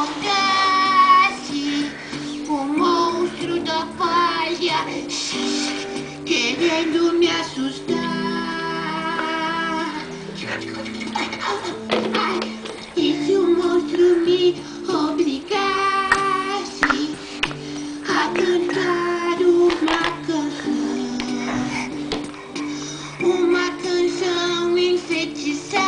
encontrasse o monstro da palha querendo me assustar. E se o monstro me obrigasse a cantar uma canção enfeitiçada.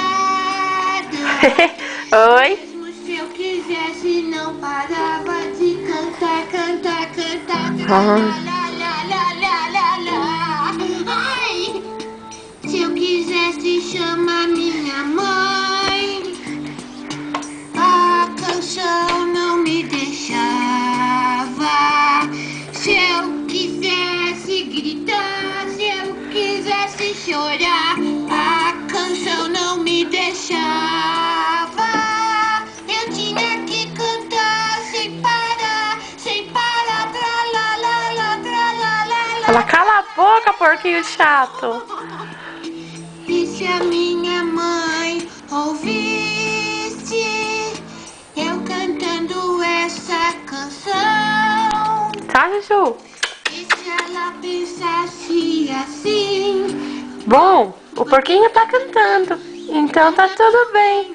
Oi? Mesmo se eu quisesse, não parava de cantar. Ai, se eu quisesse chamar minha mãe, a canção não me deixava. Se eu quisesse gritar, se eu quisesse chorar, a canção não me deixava. Eu tinha que cantar sem parar, tralalala. Fala, cala a boca, porquinho chato. E se a minha mãe ouvisse eu cantando essa canção? Tá, Juju? E se ela pensasse assim? Bom, o porquinho tá cantando, então tá tudo bem.